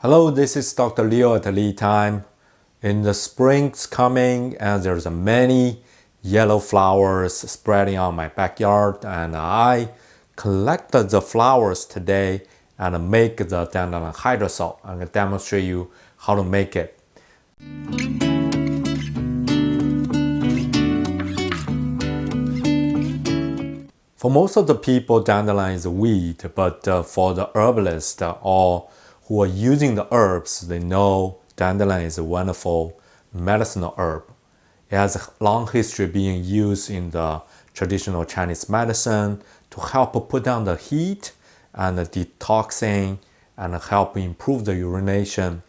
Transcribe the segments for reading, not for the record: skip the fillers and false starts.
Hello, this is Dr. Leo at LeTime. In the spring's coming and there's many yellow flowers spreading on my backyard, and I collected the flowers today and make the Dandelion Hydrosol. I'm going to demonstrate you how to make it. For most of the people, dandelion is a weed, but for the herbalist or who are using the herbs, they know dandelion is a wonderful medicinal herb. It has a long history being used in the traditional Chinese medicine to help put down the heat and detoxing and help improve the urination.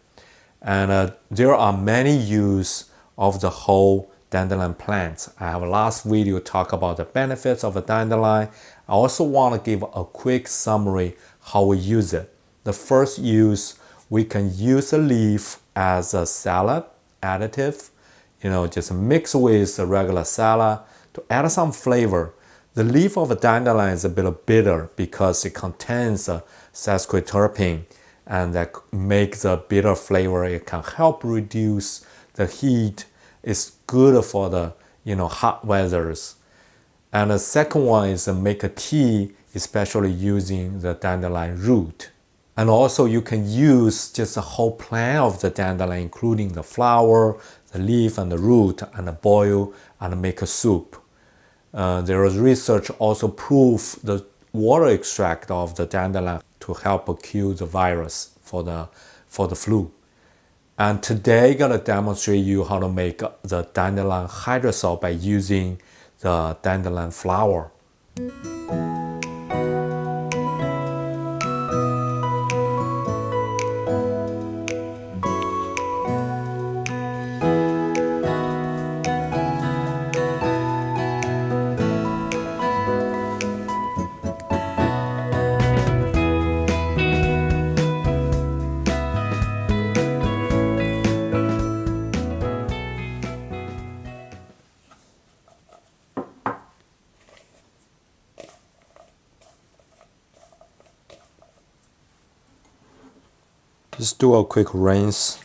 And there are many uses of the whole dandelion plants. I have a last video talk about the benefits of a dandelion. I also want to give a quick summary how we use it. The first use, we can use the leaf as a salad additive. Just mix with the regular salad to add some flavor. The leaf of a dandelion is a bit bitter because it contains a sesquiterpene, and that makes a bitter flavor. It can help reduce the heat. It's good for the hot weathers. And the second one is make a tea, especially using the dandelion root. And also you can use just the whole plant of the dandelion, including the flower, the leaf, and the root, and boil and make a soup. There is research also prove the water extract of the dandelion to help kill the virus for the flu. And today I'm gonna demonstrate you how to make the Dandelion Hydrosol by using the dandelion flower. Just do a quick rinse.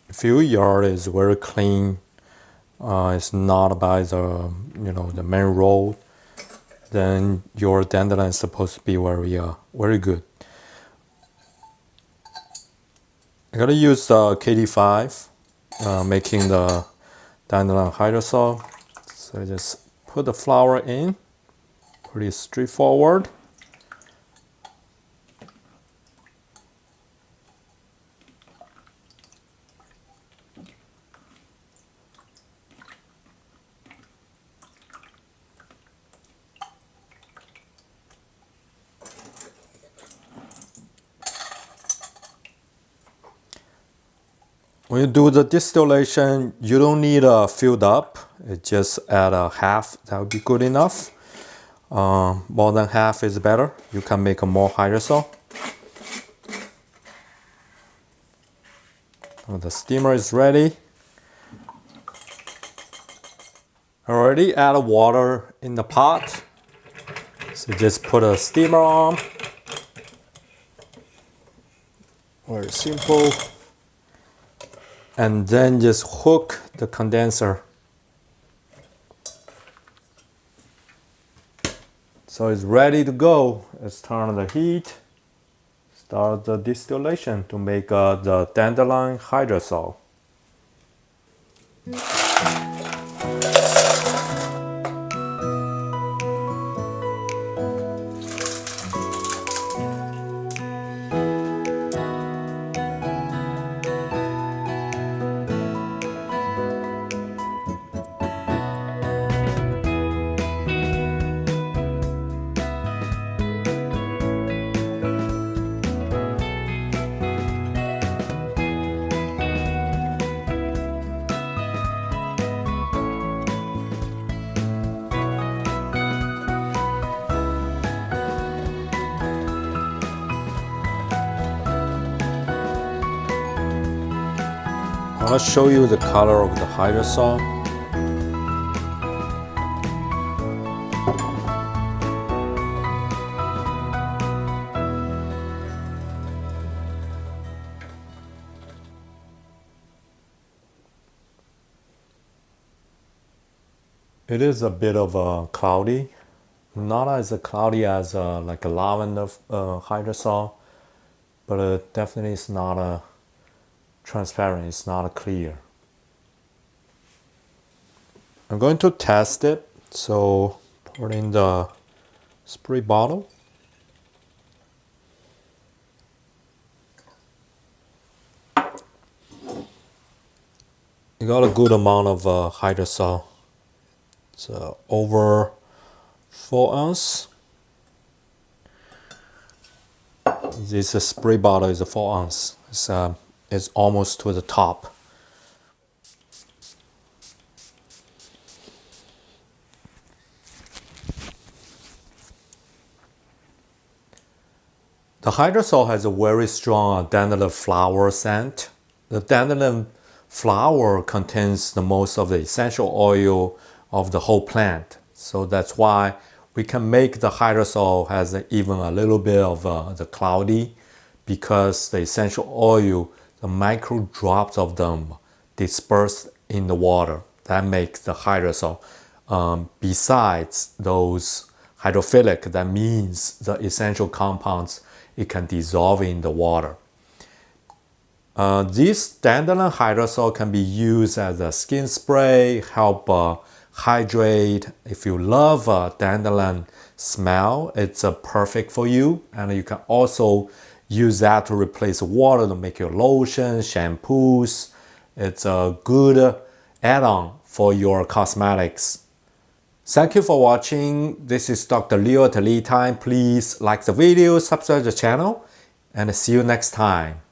If your yard is very clean, it's not by the the main road, then your dandelion is supposed to be very good. I gotta use the KD5, making the Dandelion Hydrosol. So I just put the flower in, pretty straightforward. When you do the distillation, you don't need filled up. It just add a half, that would be good enough. More than half is better. You can make a more hydrosol. The steamer is ready. I already added water in the pot. So just put a steamer on. Very simple. And then just hook the condenser. So it's ready to go. Let's turn on the heat. Start the distillation to make the Dandelion Hydrosol. I'll show you the color of the hydrosol. It is a bit of cloudy, not as cloudy as like a lavender hydrosol, but definitely it's not transparent, it's not clear. I'm going to test it, so pour it in the spray bottle. You got a good amount of hydrosol. It's over 4 ounce. This spray bottle is a 4 ounce. It's almost to the top. The hydrosol has a very strong dandelion flower scent. The dandelion flower contains the most of the essential oil of the whole plant. So that's why we can make the hydrosol has even a little bit of the cloudy, because the essential oil, the micro drops of them dispersed in the water. That makes the hydrosol. Besides those hydrophilic, that means the essential compounds, it can dissolve in the water. This dandelion hydrosol can be used as a skin spray, help hydrate. If you love dandelion smell, it's perfect for you. And you can also use that to replace water to make your lotion, shampoos. It's a good add-on for your cosmetics. Thank you for watching. This is Dr. Leo at LeTime. Please like the video, subscribe to the channel, and see you next time.